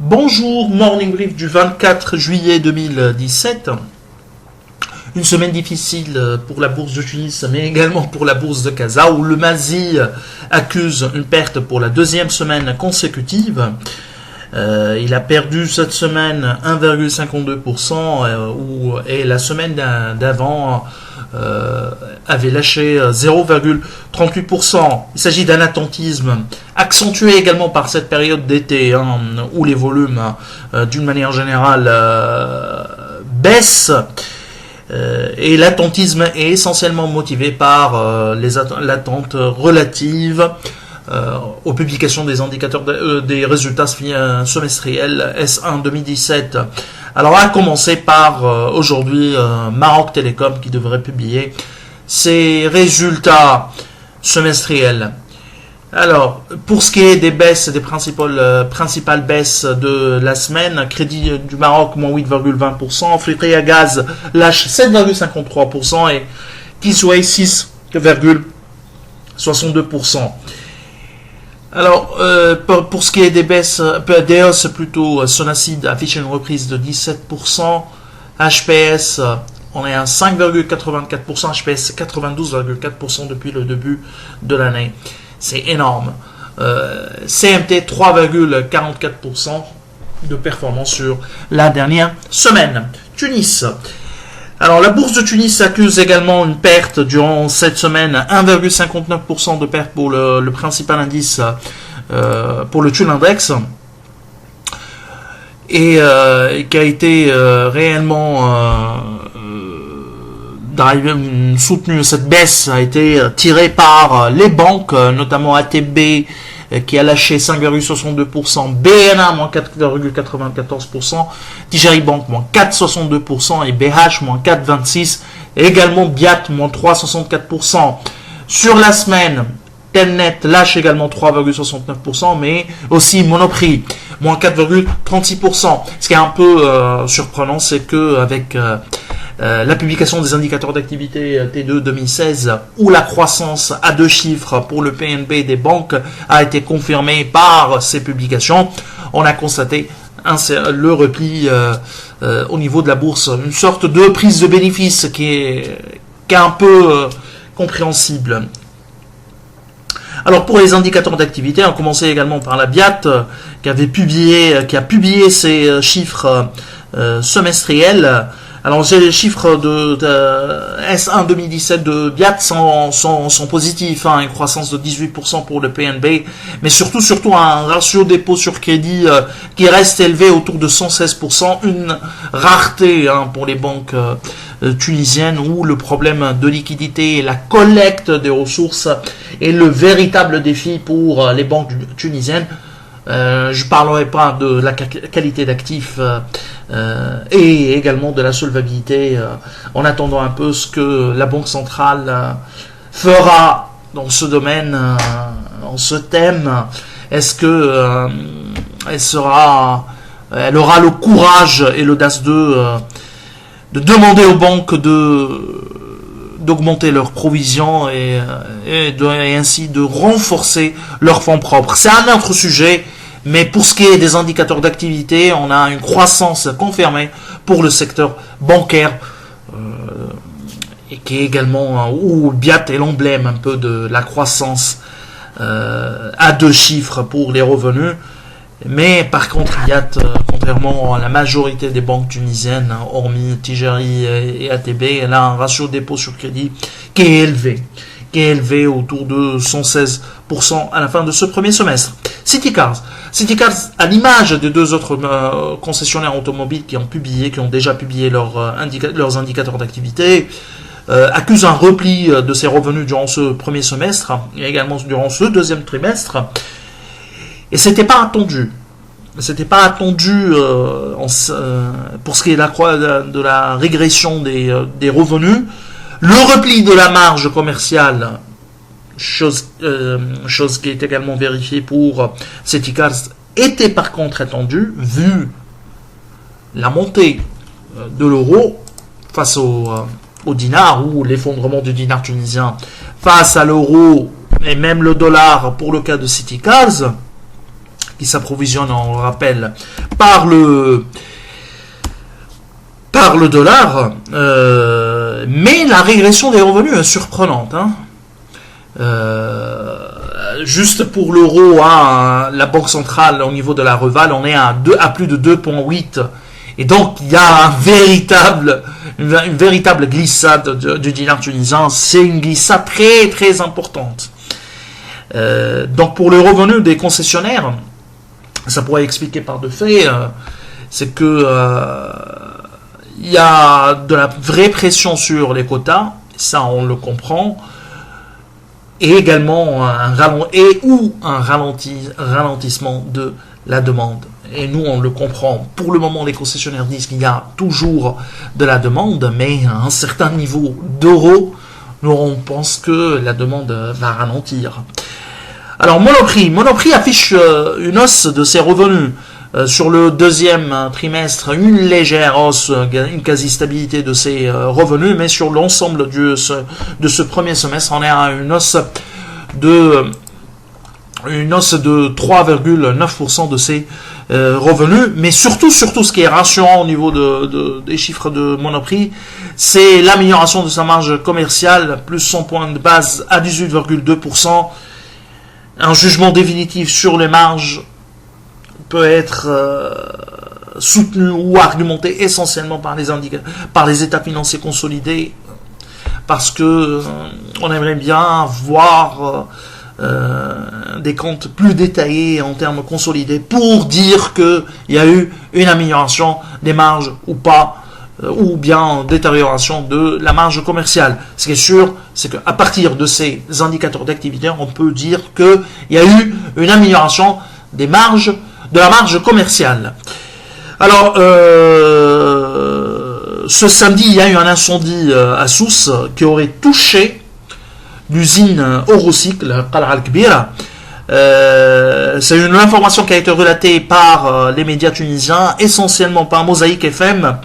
Bonjour, Morning Brief du 24 juillet 2017. Une semaine difficile pour la bourse de Tunis, mais également pour la bourse de Casa, où le Mazi accuse une perte pour la deuxième semaine consécutive. Il a perdu cette semaine 1,52%, et la semaine d'avant avait lâché 0,38%. Il s'agit d'un attentisme accentué également par cette période d'été, où les volumes, d'une manière générale, baissent. Et l'attentisme est essentiellement motivé par l'attente relative aux publications des indicateurs des résultats semestriels S1 2017. Alors, à commencer par aujourd'hui Maroc Télécom qui devrait publier ses résultats semestriels. Alors, pour ce qui est des baisses, des principales baisses de la semaine, Crédit du Maroc, moins 8,20%, Africa Gaz lâche 7,53% et Kisway 6,62%. Alors, pour ce qui est des baisses, des hausses plutôt, Sonacid affiche une reprise de 17%, HPS, on est à 5,84%, HPS 92,4% depuis le début de l'année. C'est énorme. CMT 3,44% de performance sur la dernière semaine. Tunis. Alors, la bourse de Tunis accuse également une perte durant cette semaine, 1,59% de perte pour le principal indice, pour le Thun Index, et qui a été réellement soutenu. Cette baisse a été tirée par les banques, notamment ATB qui a lâché 5,62%, BNA moins 4,94%, Tijari Bank moins 4,62% et BH moins 4,26%, et également Biat moins 3,64%. Sur la semaine, Telnet lâche également 3,69%, mais aussi Monoprix moins 4,36%. Ce qui est un peu surprenant, c'est que avec la publication des indicateurs d'activité T2 2016, où la croissance à deux chiffres pour le PNB des banques a été confirmée par ces publications, on a constaté le repli au niveau de la bourse, une sorte de prise de bénéfice qui est un peu compréhensible. Alors, pour les indicateurs d'activité, on commençait également par la Biat qui a publié ses chiffres semestriels. Alors, les chiffres de S1 2017 de Biat sont positifs, une croissance de 18% pour le PNB, mais surtout un ratio dépôt sur crédit qui reste élevé autour de 116%, une rareté pour les banques tunisiennes, où le problème de liquidité et la collecte des ressources est le véritable défi pour les banques tunisiennes. Je parlerai pas de la qualité d'actifs et également de la solvabilité, en attendant un peu ce que la Banque centrale fera dans ce domaine, dans ce thème. Est-ce que elle aura le courage et l'audace de demander aux banques d'augmenter leurs provisions et ainsi de renforcer leurs fonds propres. C'est un autre sujet, mais pour ce qui est des indicateurs d'activité, on a une croissance confirmée pour le secteur bancaire, et qui est également, où Biat est l'emblème un peu de la croissance à deux chiffres pour les revenus. Mais par contre, Biat, contrairement à la majorité des banques tunisiennes, hormis Tijari et ATB, elle a un ratio dépôt sur crédit qui est élevé autour de 116% à la fin de ce premier semestre. Citycars, à l'image des deux autres concessionnaires automobiles qui ont déjà publié leurs indicateurs d'activité, accuse un repli de ses revenus durant ce premier semestre et également durant ce deuxième trimestre. Et c'était pas attendu. Pour ce qui est de la régression des revenus. Le repli de la marge commerciale, chose qui est également vérifiée pour Citycars, était par contre attendu, vu la montée de l'euro face au dinar, ou l'effondrement du dinar tunisien face à l'euro et même le dollar pour le cas de Citycars. qui s'approvisionne, on le rappelle, par le dollar, mais la régression des revenus est surprenante. Juste pour l'euro, la Banque centrale, au niveau de la Reval, on est à plus de 2,8. Et donc, il y a une véritable glissade du dinar tunisien. C'est une glissade très, très importante. Donc, pour le revenu des concessionnaires, ça pourrait expliquer par deux faits. C'est que il y a de la vraie pression sur les quotas. Ça, on le comprend. Et également un ralentissement de la demande. Et nous, on le comprend. Pour le moment, les concessionnaires disent qu'il y a toujours de la demande, mais à un certain niveau d'euros, nous, on pense que la demande va ralentir. Alors, Monoprix affiche une hausse de ses revenus. Sur le deuxième trimestre, une légère hausse, une quasi-stabilité de ses revenus, mais sur l'ensemble de ce premier semestre, on est à une hausse de 3,9% de ses revenus. Mais surtout, ce qui est rassurant au niveau des chiffres de Monoprix, c'est l'amélioration de sa marge commerciale, plus 100 points de base à 18,2%. Un jugement définitif sur les marges peut être soutenu ou argumenté essentiellement par les états financiers consolidés, parce que on aimerait bien voir des comptes plus détaillés en termes consolidés pour dire qu'il y a eu une amélioration des marges ou pas, ou bien détérioration de la marge commerciale. Ce qui est sûr, c'est qu'à partir de ces indicateurs d'activité, on peut dire qu'il y a eu une amélioration de la marge commerciale. Alors, ce samedi, il y a eu un incendie à Sousse qui aurait touché l'usine Eurocycle, Qal'a al-Kbira. C'est une information qui a été relatée par les médias tunisiens, essentiellement par Mosaïque FM,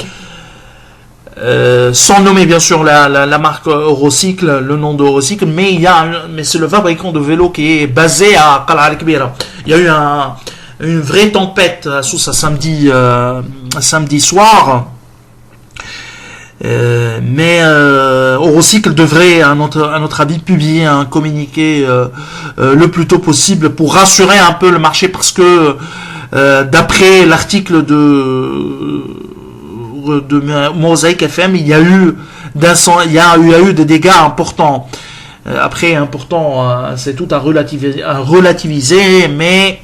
sans nommer bien sûr la marque Eurocycle, le nom d'Eurocycle, mais c'est le fabricant de vélos qui est basé à Qal'a al-Kbira. Il y a eu une vraie tempête à Sousse samedi soir, mais Eurocycle devrait à notre avis publier un communiqué le plus tôt possible pour rassurer un peu le marché, parce que d'après l'article de Mosaïque FM, il y a eu des dégâts importants. Après, important, c'est tout à relativiser, mais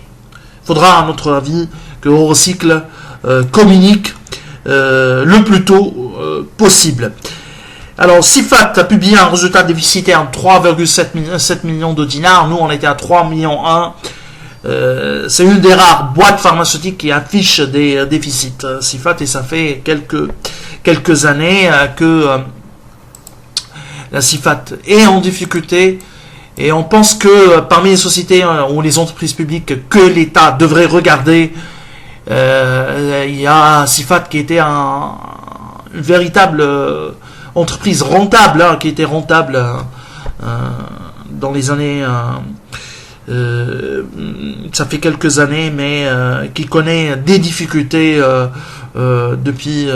il faudra, à notre avis, que Eurocycle communique le plus tôt possible. Alors, Sifat a publié un résultat déficitaire de 3,7 millions de dinars. Nous, on était à 3,1 millions. C'est une des rares boîtes pharmaceutiques qui affiche des déficits, Sifat, et ça fait quelques années que la Sifat est en difficulté. Et on pense que parmi les sociétés ou les entreprises publiques que l'État devrait regarder, il y a Sifat qui était une véritable entreprise rentable, qui était rentable dans les années... ça fait quelques années, mais qui connaît des difficultés depuis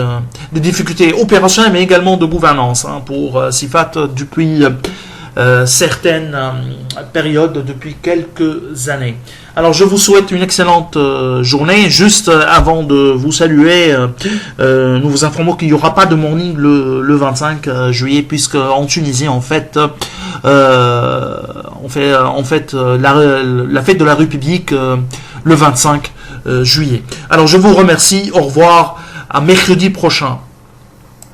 des difficultés opérationnelles, mais également de gouvernance pour Sifat depuis certaines périodes, depuis quelques années. Alors je vous souhaite une excellente journée. Juste avant de vous saluer, nous vous informons qu'il n'y aura pas de morning le 25 juillet, puisque en Tunisie on fête la fête de la République le 25 juillet. Alors je vous remercie, au revoir, à mercredi prochain.